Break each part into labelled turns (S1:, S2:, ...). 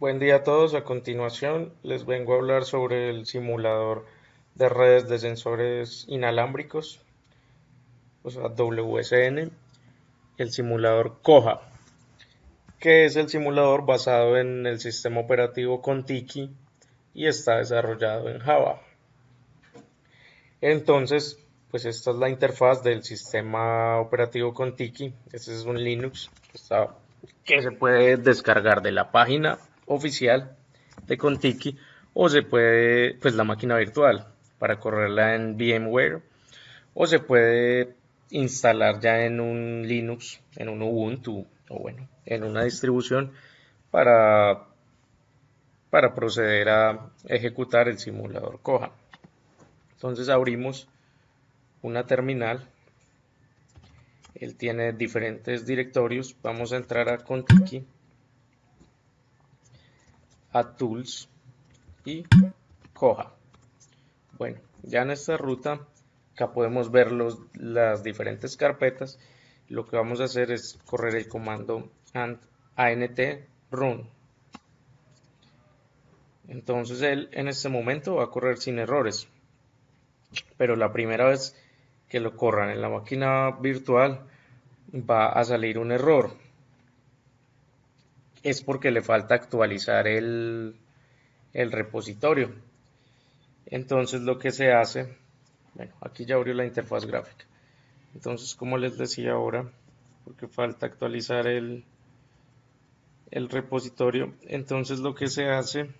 S1: Buen día a todos. A continuación les vengo a hablar sobre el simulador de redes de sensores inalámbricos, o sea, WSN, y el simulador Koha, que es el simulador basado en el sistema operativo Contiki y está desarrollado en Java. Entonces, pues esta es la interfaz del sistema operativo Contiki. Este es un Linux que se puede descargar de la página oficial de Contiki o se puede, pues la máquina virtual para correrla en VMware o se puede instalar ya en un Linux, en un Ubuntu o bueno, en una distribución para, para proceder a ejecutar el simulador Koha. Entonces abrimos una terminal. Él tiene diferentes directorios. Vamos a entrar a Contiki, a Tools y Koha. Bueno, ya en esta ruta, acá podemos ver las diferentes carpetas. Lo que vamos a hacer es correr el comando ant run. Entonces él en este momento va a correr sin errores, pero la primera vez que lo corran en la máquina virtual va a salir un error. Es porque le falta actualizar el repositorio. Entonces lo que se hace, bueno, aquí ya abrió la interfaz gráfica. Entonces, como les decía ahora, porque falta actualizar el repositorio, entonces lo que se hace,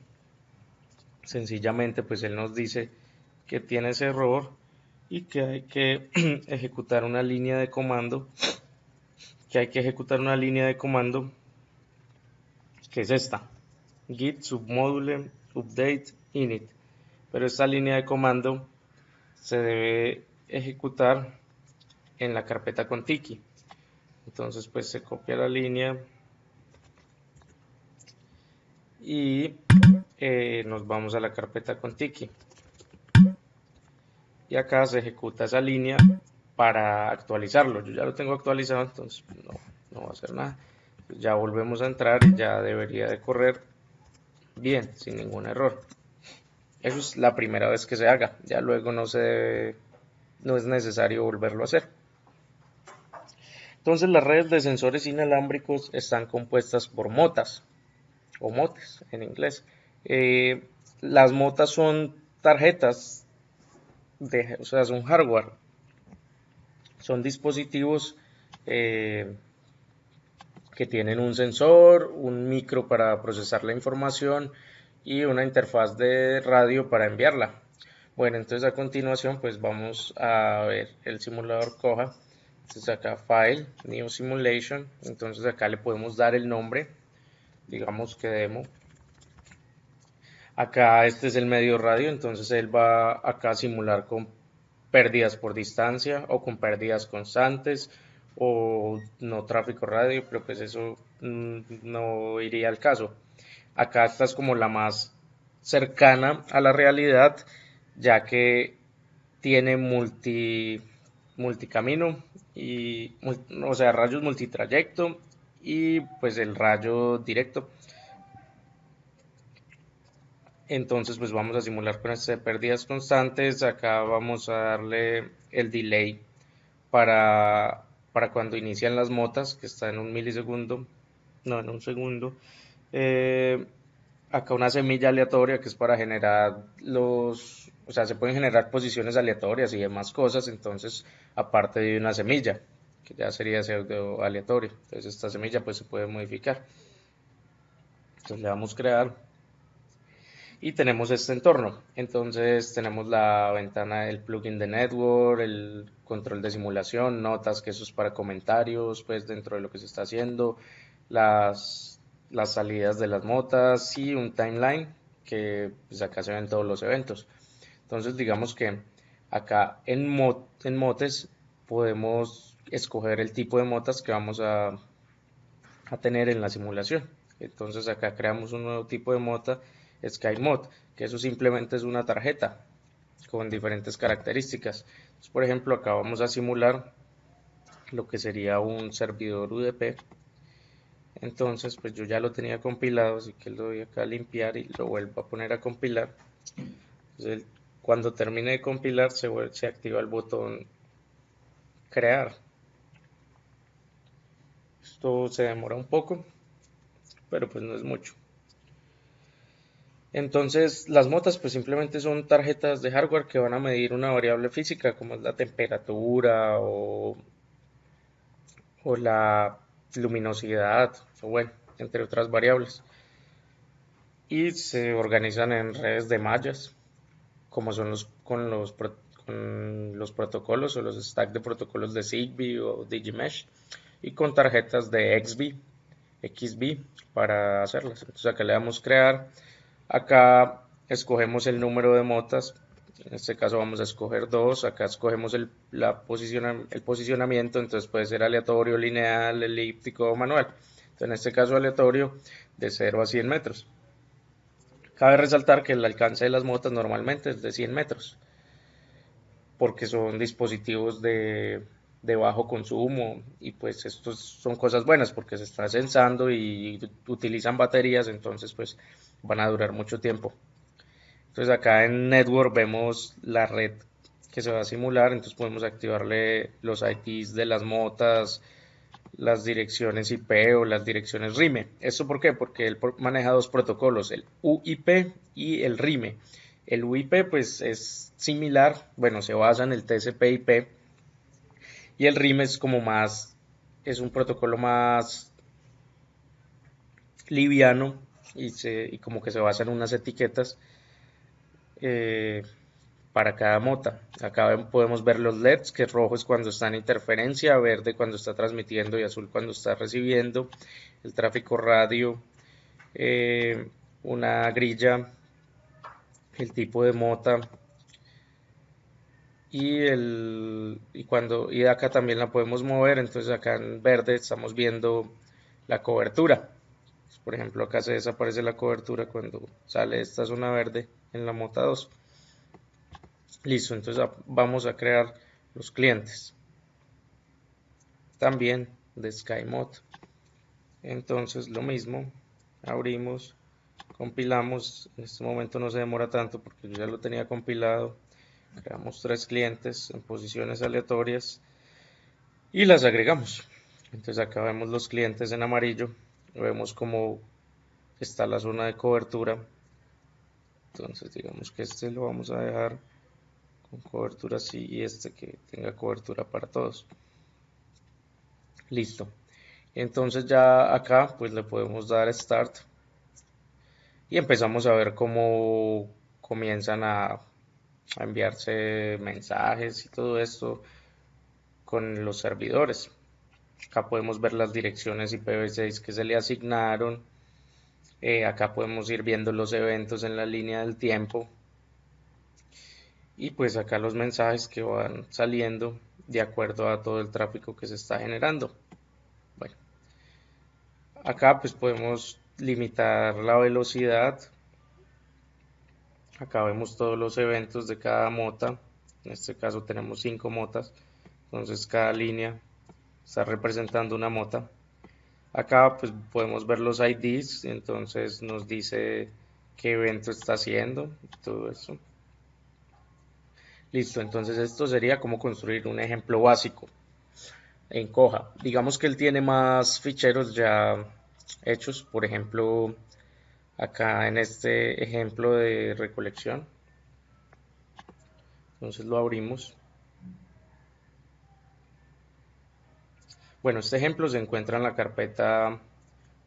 S1: sencillamente, pues él nos dice que tiene ese error y que hay que ejecutar una línea de comando, que es esta, git submodule update init, pero esta línea de comando se debe ejecutar en la carpeta Contiki. Entonces pues se copia la línea y nos vamos a la carpeta Contiki y acá se ejecuta esa línea para actualizarlo. Yo ya lo tengo actualizado, entonces no va a hacer nada. Ya volvemos a entrar y ya debería de correr bien, sin ningún error. Eso es la primera vez que se haga, ya luego no es necesario volverlo a hacer. Entonces las redes de sensores inalámbricos están compuestas por motas o motes en inglés. Las motas son tarjetas, o sea, son hardware, son dispositivos eh, que tienen un sensor, un micro para procesar la información y una interfaz de radio para enviarla. Bueno, entonces a continuación pues vamos a ver el simulador Koha. Entonces acá File, New Simulation, entonces acá le podemos dar el nombre, digamos que demo. Acá este es el medio radio, entonces él va acá a simular con pérdidas por distancia o con pérdidas constantes o no tráfico radio, pero pues eso no iría al caso. Acá esta es como la más cercana a la realidad, ya que tiene multicamino y o sea, rayos multitrayecto y pues el rayo directo. Entonces pues vamos a simular con estas pérdidas constantes. Acá vamos a darle el delay para cuando inician las motas, que está en un milisegundo, no, en un segundo. Eh, Acá una semilla aleatoria que es para generar o sea, se pueden generar posiciones aleatorias y demás cosas, entonces aparte de una semilla, que ya sería pseudo aleatorio, entonces esta semilla pues se puede modificar. Entonces le damos crear y tenemos este entorno. Entonces tenemos la ventana del plugin de network, el control de simulación, notas, que eso es para comentarios, pues dentro de lo que se está haciendo, las salidas de las motas y un timeline que pues acá se ven todos los eventos. Entonces digamos que acá en motes podemos escoger el tipo de motas que vamos a tener en la simulación. Entonces acá creamos un nuevo tipo de mota, SkyMod, que eso simplemente es una tarjeta con diferentes características. Entonces, por ejemplo, acá vamos a simular lo que sería un servidor UDP Entonces pues yo ya lo tenía compilado, así que lo voy acá a limpiar y lo vuelvo a poner a compilar. Entonces, cuando termine de compilar se activa el botón crear. Esto se demora un poco, pero pues no es mucho. Entonces, las motas pues simplemente son tarjetas de hardware que van a medir una variable física como es la temperatura o la luminosidad, o bueno, entre otras variables. Y se organizan en redes de mallas, como son con los protocolos o los stacks de protocolos de Zigbee o Digimesh, y con tarjetas de XB para hacerlas. Entonces acá le damos crear. Acá escogemos el número de motas. En este caso vamos a escoger dos. Acá escogemos el posicionamiento. Entonces puede ser aleatorio, lineal, elíptico o manual. Entonces en este caso aleatorio de 0 a 100 metros. Cabe resaltar que el alcance de las motas normalmente es de 100 metros. Porque son dispositivos de bajo consumo y pues estos son cosas buenas porque se está censando y utilizan baterías, entonces pues van a durar mucho tiempo. Entonces acá en Network vemos la red que se va a simular, entonces podemos activarle los IPs de las motas, las direcciones IP o las direcciones RIME. ¿Esto por qué? Porque él maneja dos protocolos, el UIP y el RIME. El UIP pues es similar, bueno, se basa en el TCP/IP y el RIME es como más, es un protocolo más liviano y como que se basa en unas etiquetas eh, para cada mota. Acá podemos ver los LEDs, que rojo es cuando está en interferencia, verde cuando está transmitiendo y azul cuando está recibiendo. El tráfico radio, eh, una grilla, el tipo de mota y acá también la podemos mover. Entonces acá en verde estamos viendo la cobertura. Por ejemplo, acá se desaparece la cobertura cuando sale esta zona verde en la mota 2. Listo, entonces vamos a crear los clientes también de SkyMod. Entonces lo mismo, abrimos, compilamos. En este momento no se demora tanto porque yo ya lo tenía compilado. Creamos tres clientes en posiciones aleatorias y las agregamos. Entonces acá vemos los clientes en amarillo, vemos cómo está la zona de cobertura. Entonces digamos que este lo vamos a dejar con cobertura así y este que tenga cobertura para todos. Listo. Entonces ya acá pues le podemos dar Start y empezamos a ver cómo comienzan a enviarse mensajes y todo esto con los servidores. Acá podemos ver las direcciones IPv6 que se le asignaron. Acá podemos ir viendo los eventos en la línea del tiempo y pues acá los mensajes que van saliendo de acuerdo a todo el tráfico que se está generando. Bueno, acá pues podemos limitar la velocidad. Acá vemos todos los eventos de cada mota. En este caso tenemos 5 motas. Entonces cada línea está representando una mota. Acá pues podemos ver los IDs. Entonces nos dice qué evento está haciendo. Todo eso. Listo. Entonces esto sería como construir un ejemplo básico en Koha. Digamos que él tiene más ficheros ya hechos. Por ejemplo, acá en este ejemplo de recolección. Entonces lo abrimos. Bueno, este ejemplo se encuentra en la carpeta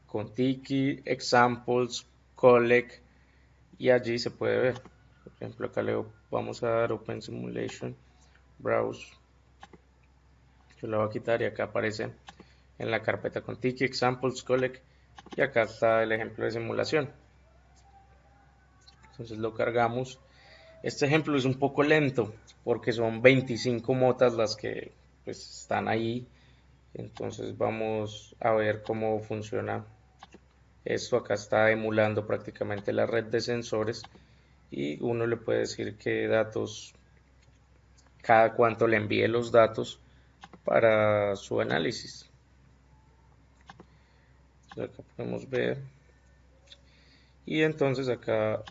S1: Contiki, Examples, Collect y allí se puede ver. Por ejemplo, acá le vamos a dar Open Simulation, Browse. Yo lo voy a quitar y acá aparece en la carpeta Contiki, Examples, Collect y acá está el ejemplo de simulación. Entonces lo cargamos. Este ejemplo es un poco lento porque son 25 motas las que pues, están ahí. Entonces vamos a ver cómo funciona esto. Acá está emulando prácticamente la red de sensores y uno le puede decir qué datos, cada cuánto le envíe los datos para su análisis. Acá podemos ver. Y entonces acá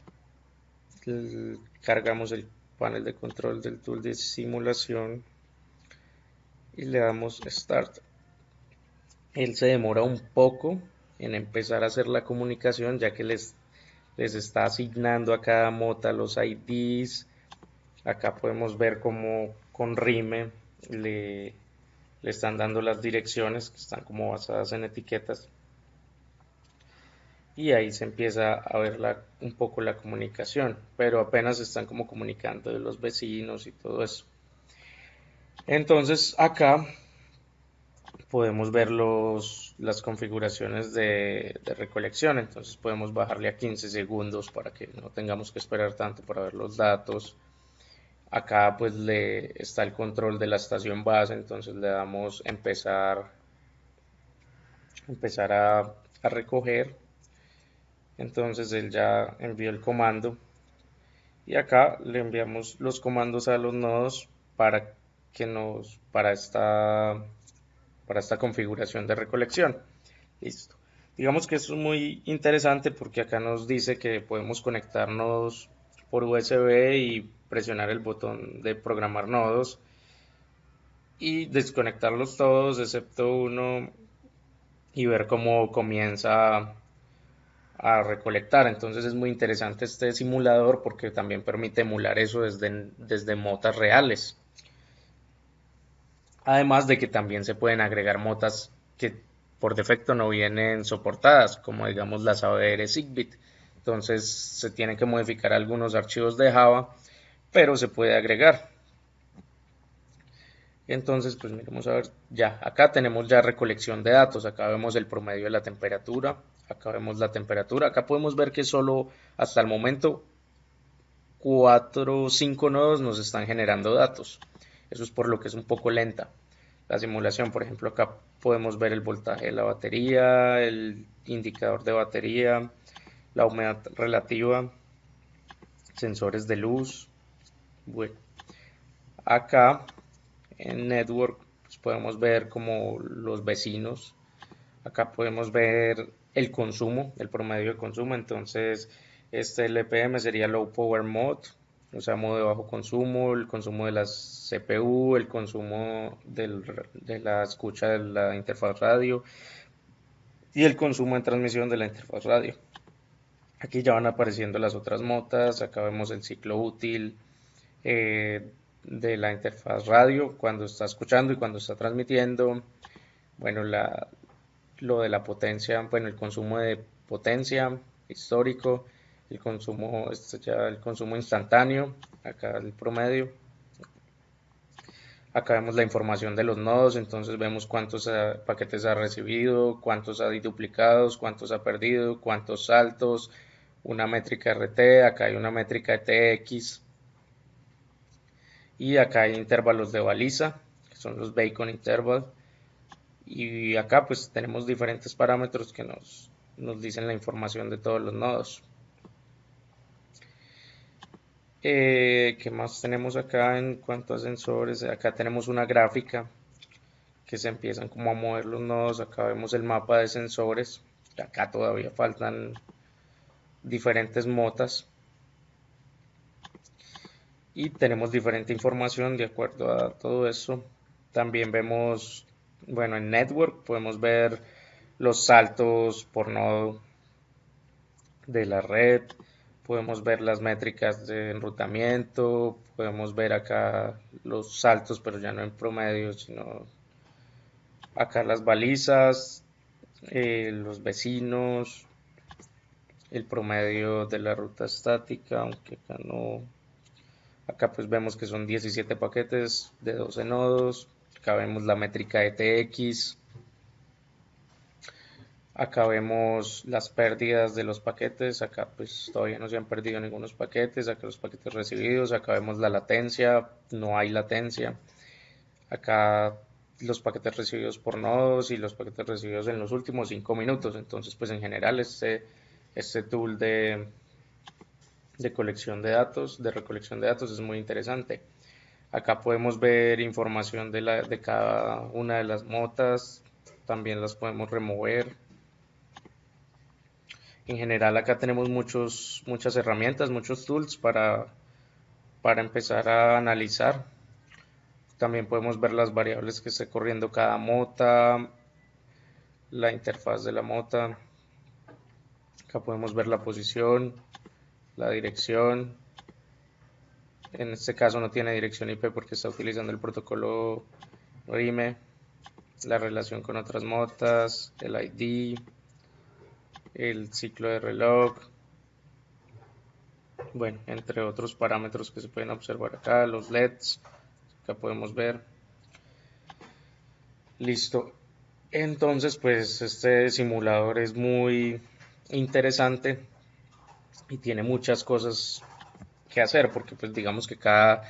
S1: cargamos el panel de control del tool de simulación y le damos Start. Él se demora un poco en empezar a hacer la comunicación, ya que les está asignando a cada mota los IDs. Acá podemos ver cómo con Rime le están dando las direcciones que están como basadas en etiquetas. Y ahí se empieza a ver un poco la comunicación, pero apenas están como comunicando de los vecinos y todo eso. Entonces acá podemos ver las configuraciones de recolección. Entonces podemos bajarle a 15 segundos para que no tengamos que esperar tanto para ver los datos. Acá pues le está el control de la estación base, entonces le damos empezar a recoger. Entonces él ya envió el comando y acá le enviamos los comandos a los nodos para que para esta configuración de recolección. Listo. Digamos que esto es muy interesante porque acá nos dice que podemos conectarnos por USB y presionar el botón de programar nodos y desconectarlos todos excepto uno y ver cómo comienza a recolectar. Entonces es muy interesante este simulador porque también permite emular eso desde motas reales. Además de que también se pueden agregar motas que por defecto no vienen soportadas, como digamos las AVR SIGBIT. Entonces se tienen que modificar algunos archivos de Java, pero se puede agregar. Entonces, pues miremos a ver, ya, acá tenemos ya recolección de datos, acá vemos el promedio de la temperatura, acá vemos la temperatura, acá podemos ver que solo hasta el momento 4 o 5 nodos nos están generando datos. Eso es por lo que es un poco lenta la simulación. Por ejemplo, acá podemos ver el voltaje de la batería, el indicador de batería, la humedad relativa, sensores de luz. Bueno, acá en Network pues podemos ver como los vecinos. Acá podemos ver el consumo, el promedio de consumo. Entonces, este LPM sería Low Power Mode, o sea, modo de bajo consumo, el consumo de las CPU, el consumo de la escucha de la interfaz radio y el consumo en transmisión de la interfaz radio. Aquí ya van apareciendo las otras motas, acá vemos el ciclo útil de la interfaz radio cuando está escuchando y cuando está transmitiendo. Bueno, lo de la potencia, bueno, el consumo de potencia histórico, el consumo, ya el consumo instantáneo, acá el promedio. Acá vemos la información de los nodos, entonces vemos cuántos paquetes ha recibido, cuántos ha duplicados, cuántos ha perdido, cuántos saltos, una métrica RT, acá hay una métrica TX y acá hay intervalos de baliza, que son los Bacon Interval. Y acá pues tenemos diferentes parámetros que nos dicen la información de todos los nodos. ¿Qué más tenemos acá en cuanto a sensores? Acá tenemos una gráfica que se empiezan como a mover los nodos. Acá vemos el mapa de sensores. Acá todavía faltan diferentes motas. Y tenemos diferente información de acuerdo a todo eso. También vemos, bueno, en Network podemos ver los saltos por nodo de la red, podemos ver las métricas de enrutamiento, podemos ver acá los saltos, pero ya no en promedio, sino acá las balizas, los vecinos, el promedio de la ruta estática, aunque acá no, acá pues vemos que son 17 paquetes de 12 nodos, acá vemos la métrica de TX. Acá vemos las pérdidas de los paquetes, acá pues todavía no se han perdido ningunos paquetes, acá los paquetes recibidos, acá vemos la latencia, no hay latencia, acá los paquetes recibidos por nodos y los paquetes recibidos en los últimos 5 minutos. Entonces pues en general este tool de colección de datos, de recolección de datos es muy interesante. Acá podemos ver información de cada una de las motas, también las podemos remover. En general acá tenemos muchas herramientas, muchos tools para empezar a analizar. También podemos ver las variables que esté corriendo cada mota, la interfaz de la mota. Acá podemos ver la posición, la dirección. En este caso no tiene dirección IP porque está utilizando el protocolo RIME. La relación con otras motas, el ID, el ciclo de reloj, bueno, entre otros parámetros que se pueden observar acá, los LEDs, acá podemos ver. Listo. Entonces, pues este simulador es muy interesante y tiene muchas cosas que hacer, porque pues digamos que cada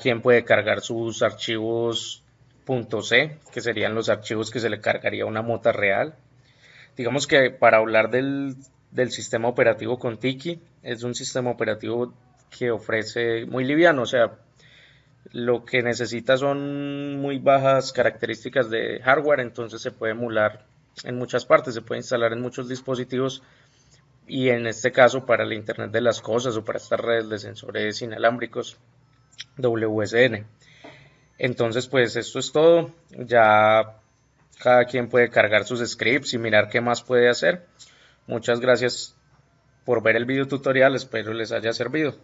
S1: quien puede cargar sus archivos .c, que serían los archivos que se le cargaría a una mota real. Digamos que para hablar del sistema operativo con Tiki, es un sistema operativo que ofrece muy liviano, o sea, lo que necesita son muy bajas características de hardware, entonces se puede emular en muchas partes, se puede instalar en muchos dispositivos y en este caso para el Internet de las Cosas o para estas redes de sensores inalámbricos WSN. Entonces pues esto es todo, ya cada quien puede cargar sus scripts y mirar qué más puede hacer. Muchas gracias por ver el video tutorial, espero les haya servido.